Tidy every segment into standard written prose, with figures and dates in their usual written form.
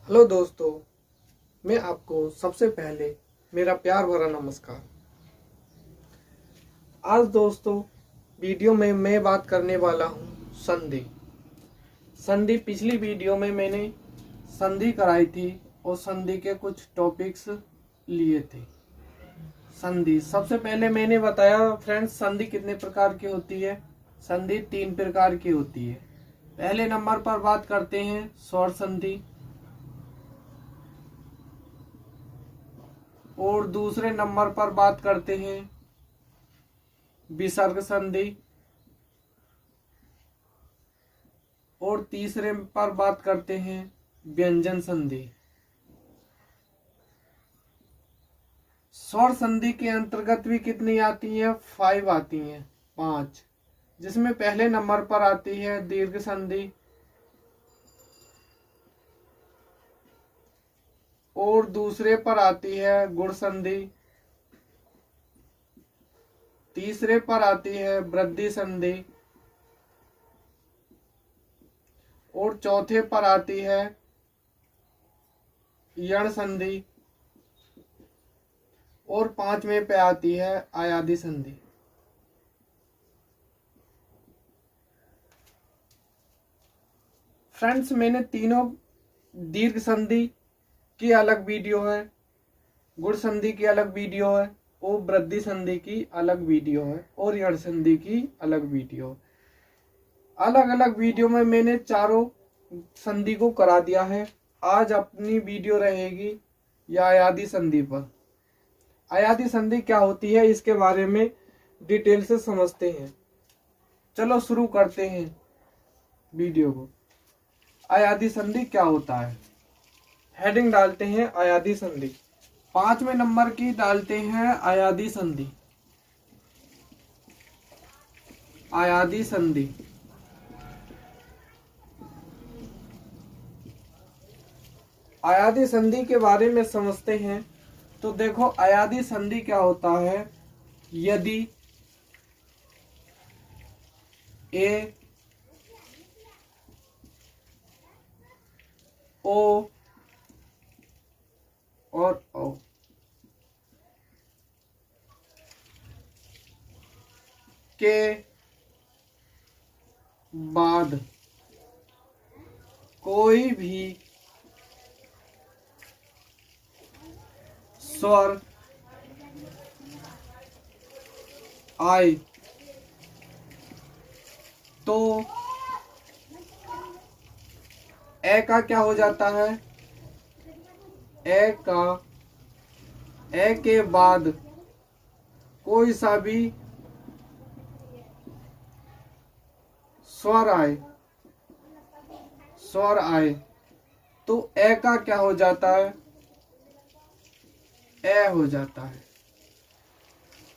Hello दोस्तों, मैं आपको सबसे पहले मेरा प्यार भरा नमस्कार। आज दोस्तों वीडियो में मैं बात करने वाला हूँ संधि। पिछली वीडियो में मैंने संधि कराई थी और संधि के कुछ टॉपिक्स लिए थे। संधि सबसे पहले मैंने बताया फ्रेंड्स, संधि कितने प्रकार की होती है। संधि 3 प्रकार की होती है। पहले नंबर पर बात करते हैं स्वर संधि, और दूसरे नंबर पर बात करते हैं विसर्ग संधि, और तीसरे पर बात करते हैं व्यंजन संधि। स्वर संधि के अंतर्गत भी कितनी आती है? 5 आती हैं, 5, जिसमें पहले नंबर पर आती है दीर्घ संधि, और दूसरे पर आती है गुण संधि, तीसरे पर आती है वृद्धि संधि, और चौथे पर आती है यण संधि, और 5वें पे आती है आयादी संधि। फ्रेंड्स, मैंने तीनों दीर्घ संधि की अलग वीडियो है, गुण संधि की अलग वीडियो है, और वृद्धि संधि की अलग वीडियो है, और यण संधि की अलग वीडियो है। अलग अलग वीडियो में मैंने चारों संधि को करा दिया है। आज अपनी वीडियो रहेगी या आयादी संधि पर। आयादी संधि क्या होती है, इसके बारे में डिटेल से समझते हैं। चलो शुरू करते हैं वीडियो को। आयादी संधि क्या होता है? हेडिंग डालते हैं आयादी संधि। 5वें नंबर की डालते हैं आयादी संधि। आयादी संधि आयादी संधि के बारे में समझते हैं। तो देखो, आयादी संधि क्या होता है। यदि ए ओ और ओ के बाद कोई भी स्वर आए तो ए का क्या हो जाता है? ए के बाद कोई सा भी स्वर आए तो ए का क्या हो जाता है? ए हो जाता है।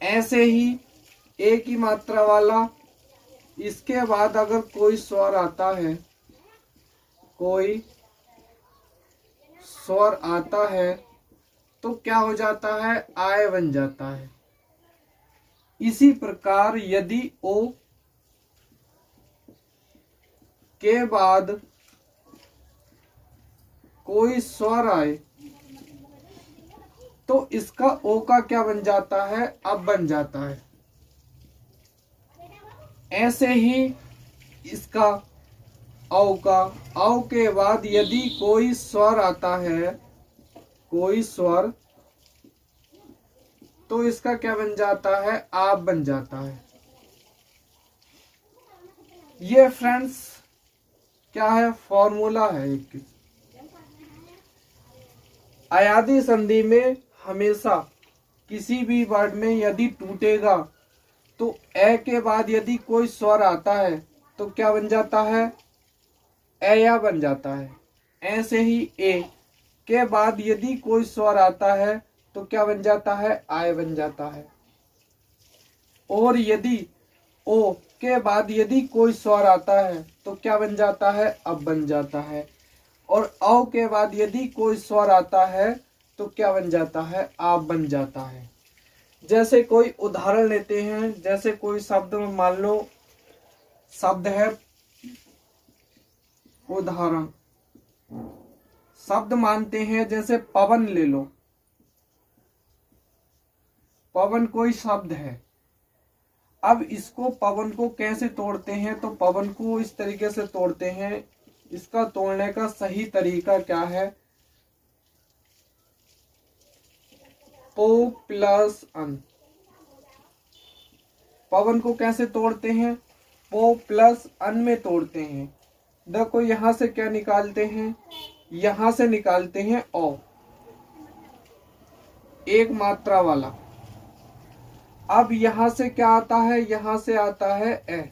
ऐसे ही ए की मात्रा वाला, इसके बाद अगर कोई स्वर आता है, कोई स्वर आता है तो क्या हो जाता है? आय बन जाता है। इसी प्रकार यदि ओ के बाद कोई स्वर आए तो इसका ओ का क्या बन जाता है? अब बन जाता है। ऐसे ही इसका औ के बाद यदि कोई स्वर आता है, कोई स्वर, तो इसका क्या बन जाता है? आप बन जाता है। ये फ्रेंड्स क्या है? फॉर्मूला है एक। आयादी संधि में हमेशा किसी भी वर्ड में यदि टूटेगा तो ए के बाद यदि कोई स्वर आता है तो क्या बन जाता है? या बन जाता है। ऐसे ही ए के बाद यदि कोई स्वर आता है तो क्या बन जाता है? आय बन जाता है। और यदि ओ के बाद यदि कोई स्वर आता है तो क्या बन जाता है? अब बन जाता है। और औ के बाद यदि कोई स्वर आता है तो क्या बन जाता है? आप बन जाता है। जैसे कोई उदाहरण लेते हैं, जैसे कोई शब्द में मान लो शब्द है उदाहरण, शब्द मानते हैं, जैसे पवन ले लो, पवन कोई शब्द है। अब इसको पवन को कैसे तोड़ते हैं, तो पवन को इस तरीके से तोड़ते हैं। इसका तोड़ने का सही तरीका क्या है, पो प्लस अन। पवन को कैसे तोड़ते हैं, पो प्लस अन में तोड़ते हैं। देखो यहां से क्या निकालते हैं, यहां से निकालते हैं ओ, एक मात्रा वाला। अब यहां से क्या आता है, यहां से आता है ए।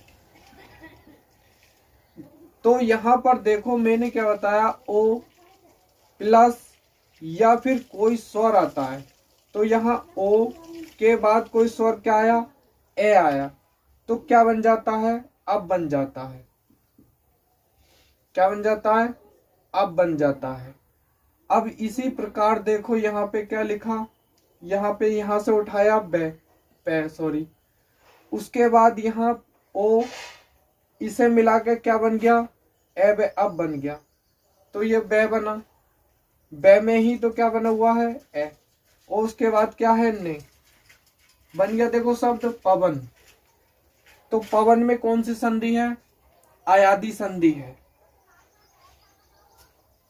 तो यहां पर देखो मैंने क्या बताया, ओ प्लस या फिर कोई स्वर आता है, तो यहां ओ के बाद कोई स्वर क्या आया, ए आया, तो क्या बन जाता है, अब बन जाता है, क्या बन जाता है, अब बन जाता है। अब इसी प्रकार देखो यहाँ पे क्या लिखा, यहाँ पे यहां से उठाया बे, पे सॉरी, उसके बाद यहाँ ओ, इसे मिला के क्या बन गया, ए बे, अब बन गया, तो ये बे बना, बे में ही तो क्या बना हुआ है, ए, और उसके बाद क्या है, ने, बन गया देखो शब्द पवन। तो पवन में कौन सी संधि है, आयादी संधि है।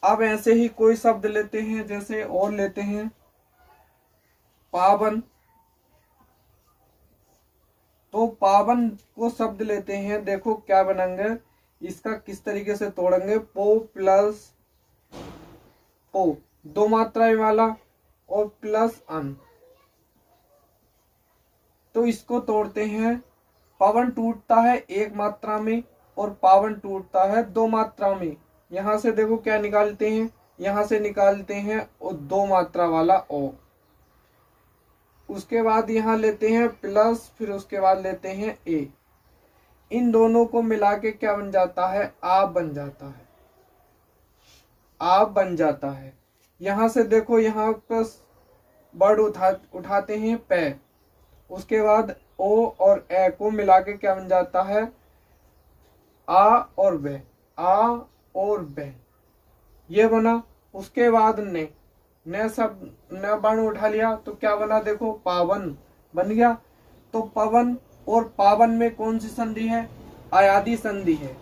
अब ऐसे ही कोई शब्द लेते हैं, जैसे और लेते हैं पावन। तो पावन को शब्द लेते हैं, देखो क्या बनाएंगे, इसका किस तरीके से तोड़ेंगे, पो प्लस पो, दो मात्राएं वाला, और प्लस अन, तो इसको तोड़ते हैं। पवन टूटता है एक मात्रा में और पावन टूटता है दो मात्रा में। यहां से देखो क्या निकालते हैं, यहां से निकालते हैं और दो मात्रा वाला ओ, उसके बाद यहां लेते हैं प्लस, फिर उसके बाद लेते हैं ए। इन दोनों को मिला के क्या बन जाता है, आप बन जाता है, आप बन जाता है। यहां से देखो यहाँ पर वर्ड उठाते हैं पे, उसके बाद ओ और ए को मिला के क्या बन जाता है, आ और बे, आ और बे, ये बना। उसके बाद ने सब न वर्ण उठा लिया, तो क्या बना, देखो पावन बन गया। तो पवन और पावन में कौन सी संधि है, आयादी संधि है।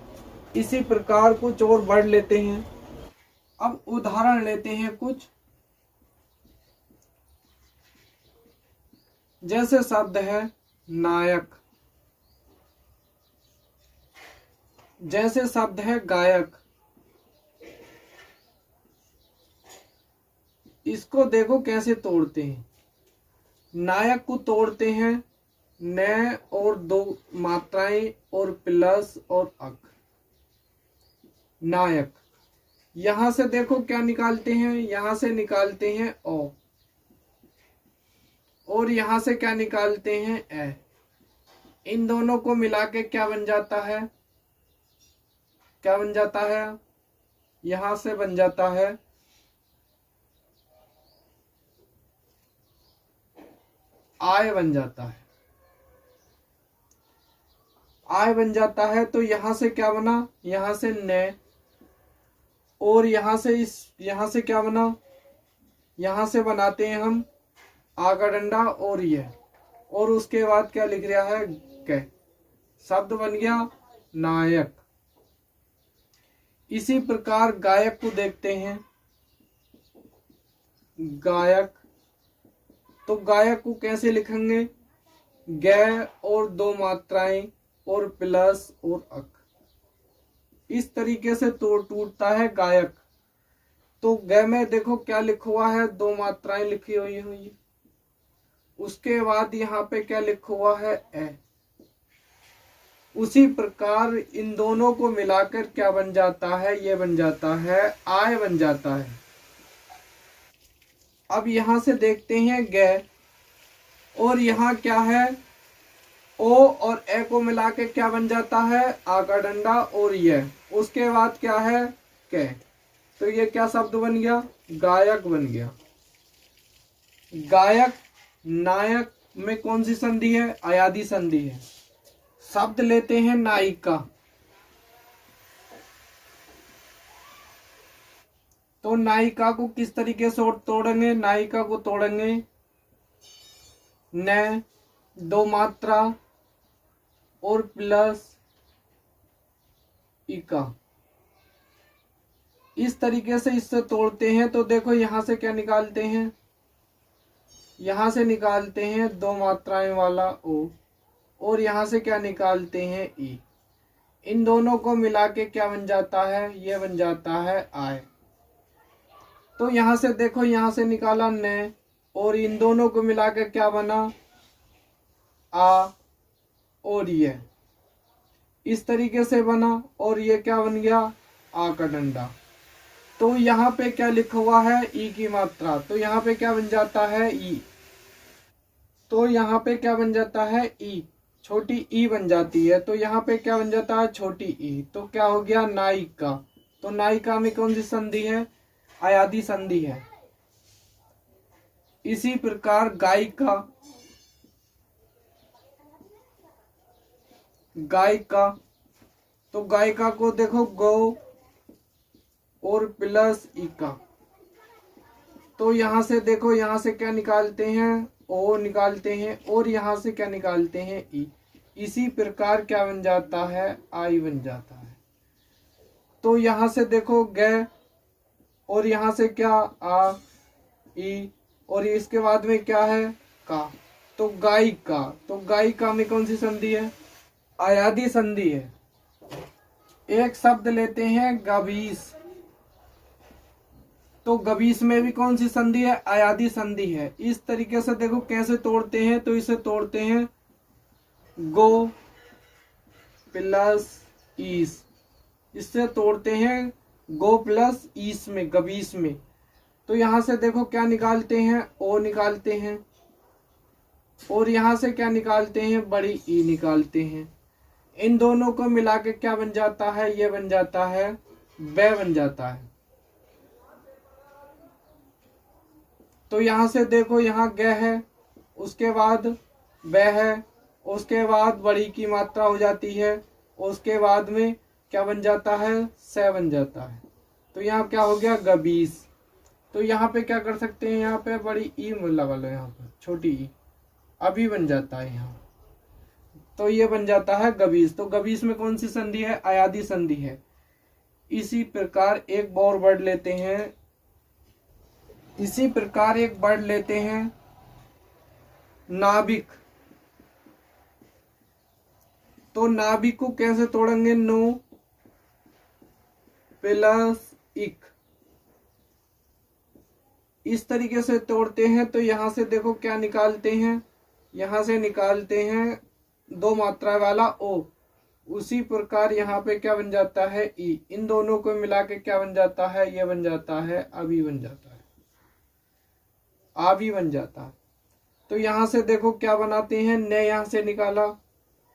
इसी प्रकार कुछ और वर्ड लेते हैं। अब उदाहरण लेते हैं कुछ, जैसे शब्द है नायक, जैसे शब्द है गायक। इसको देखो कैसे तोड़ते हैं, नायक को तोड़ते हैं न और दो मात्राएं और प्लस और अक, नायक। यहां से देखो क्या निकालते हैं, यहां से निकालते हैं ओ, और यहां से क्या निकालते हैं ए। इन दोनों को मिला के क्या बन जाता है, क्या बन जाता है, यहां से बन जाता है आय, बन जाता है, आय बन जाता है। तो यहां से क्या बना, यहां से ने, और यहां से यहां से क्या बना, यहां से बनाते हैं हम आ का डंडा और ये, और उसके बाद क्या लिख रहा है, कै, शब्द बन गया नायक। इसी प्रकार गायक को देखते हैं, गायक। तो गायक को कैसे लिखेंगे, ग और दो मात्राएं और प्लस और अक, इस तरीके से टूटता है गायक। तो ग में देखो क्या लिखा हुआ है, दो मात्राएं लिखी हुई, उसके बाद यहाँ पे क्या लिखा हुआ है, ए। उसी प्रकार इन दोनों को मिलाकर क्या बन जाता है, ये बन जाता है आय, बन जाता है। अब यहां से देखते हैं ग, और यहाँ क्या है, ओ और ए को मिला के क्या बन जाता है, आ का डंडा और ये, उसके बाद क्या है, कै। तो ये क्या शब्द बन गया, गायक बन गया। गायक नायक में कौन सी संधि है, आयादी संधि है। शब्द लेते हैं नायिका, तो नायिका को किस तरीके से तोड़ेंगे, नायिका को तोड़ेंगे न, दो मात्रा और प्लस इका, इस तरीके से इससे तोड़ते हैं। तो देखो यहां से क्या निकालते हैं, यहां से निकालते हैं दो मात्राएं वाला ओ, और यहां से क्या निकालते हैं ई। इन दोनों को मिला के क्या बन जाता है, ये बन जाता है आय। तो यहां से देखो, यहां से निकाला न, और इन दोनों को मिला के क्या बना आ, और ये इस तरीके से बना, और ये क्या बन गया आ का डंडा। तो यहाँ पे क्या लिखा हुआ है ई की मात्रा, तो यहाँ पे क्या बन जाता है ई, तो यहाँ पे क्या बन जाता है ई, छोटी ई बन जाती है। तो यहाँ पे क्या बन जाता है छोटी ई, तो क्या हो गया नायिका। तो नायिका में कौन सी संधि है, अयादी संधि है। इसी प्रकार गायिका, गायिका, तो गायिका को देखो गो और प्लस इका। तो यहां से देखो, यहां से क्या निकालते हैं ओ निकालते हैं, और यहां से क्या निकालते हैं ई। इसी प्रकार क्या बन जाता है आई बन जाता है। तो यहां से देखो ग, और यहां से क्या आ ई, और इसके बाद में क्या है का। तो गायिका, तो गायिका में कौन सी संधि है, अयादी संधि है। एक शब्द लेते हैं गबीस, तो गबीस में भी कौन सी संधि है, अयादी संधि है। इस तरीके से देखो कैसे तोड़ते हैं, तो इसे तोड़ते हैं गो प्लस ईस, इससे तोड़ते हैं गो प्लस ईस में, गबीस में। तो यहां से देखो क्या निकालते हैं ओ निकालते हैं, और यहां से क्या निकालते हैं बड़ी ई निकालते हैं। इन दोनों को मिला के क्या बन जाता है, ये बन जाता है बै बन जाता है। तो यहां से देखो यहाँ ग है, उसके बाद बै है, उसके बाद बड़ी की मात्रा हो जाती है, उसके बाद में क्या बन जाता है से बन जाता है। तो यहाँ क्या हो गया गबीस। तो यहाँ पे क्या कर सकते हैं, यहाँ पे बड़ी ई लगा लो, यहाँ पर छोटी ई अभी बन जाता है यहाँ। तो ये बन जाता है गबीस। तो गबीस में कौन सी संधि है, अयादी संधि है। इसी प्रकार एक और वर्ड लेते हैं, इसी प्रकार एक वर्ड लेते हैं नाभिक। तो नाभिक को कैसे तोड़ेंगे, नो प्लस इक, इस तरीके से तोड़ते हैं। तो यहां से देखो क्या निकालते हैं, यहां से निकालते हैं दो मात्रा वाला ओ। उसी प्रकार यहाँ पे क्या बन जाता है ई। इन दोनों को मिला के क्या बन जाता है, ये बन जाता है अभी बन जाता है, आवी बन जाता है। तो यहां से देखो क्या बनाते हैं, ने यहां से निकाला,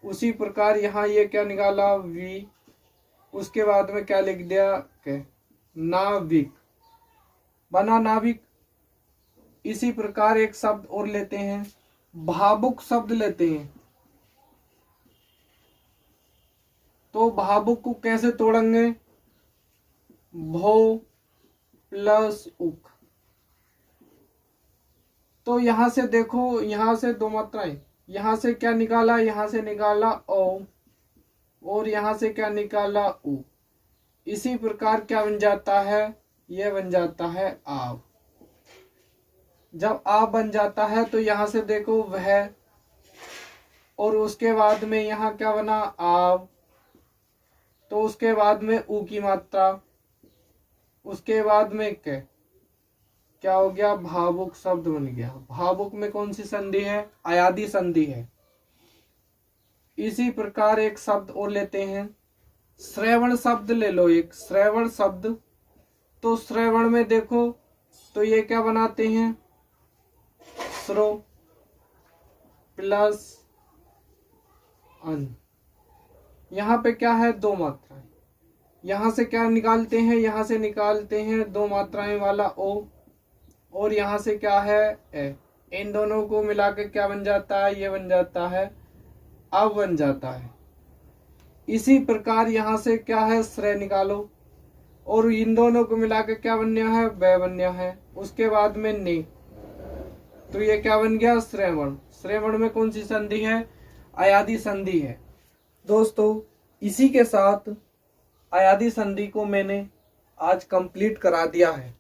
उसी प्रकार यहाँ ये क्या निकाला वी, उसके बाद में क्या लिख दिया के नाविक, बना नाविक। इसी प्रकार एक शब्द और लेते हैं, भावुक शब्द लेते हैं। तो भावुक को कैसे तोड़ेंगे, भो प्लस उक। तो यहां से देखो, यहां से दो मात्राएं, यहां से क्या निकाला, यहां से निकाला ओ, और यहां से क्या निकाला उ। इसी प्रकार क्या बन जाता है, यह बन जाता है आव। जब आव बन जाता है तो यहां से देखो वह, और उसके बाद में यहां क्या बना आव, तो उसके बाद में ऊ की मात्रा, उसके बाद में क्या हो गया भावुक शब्द बन गया। भावुक में कौन सी संधि है, अयादी संधि है। इसी प्रकार एक शब्द और लेते हैं, श्रवण शब्द ले लो एक, श्रवण शब्द। तो श्रवण में देखो तो ये क्या बनाते हैं, श्रो प्लस अन। यहां पे क्या है दो मात्राएं, यहां से क्या निकालते हैं, यहां से निकालते हैं दो मात्राएं वाला ओ, और यहां से क्या है ए। इन दोनों को मिला के क्या बन जाता है, ये बन जाता है अब बन जाता है। इसी प्रकार यहां से क्या है श्रेय निकालो, और इन दोनों को मिला के क्या बन गया है, वे बन गया है। उसके बाद में नि, तो ये क्या बन गया, श्रवण। श्रवण में कौन सी संधि है, अयादि संधि है। दोस्तों इसी के साथ अयादि संधि को मैंने आज कंप्लीट करा दिया है।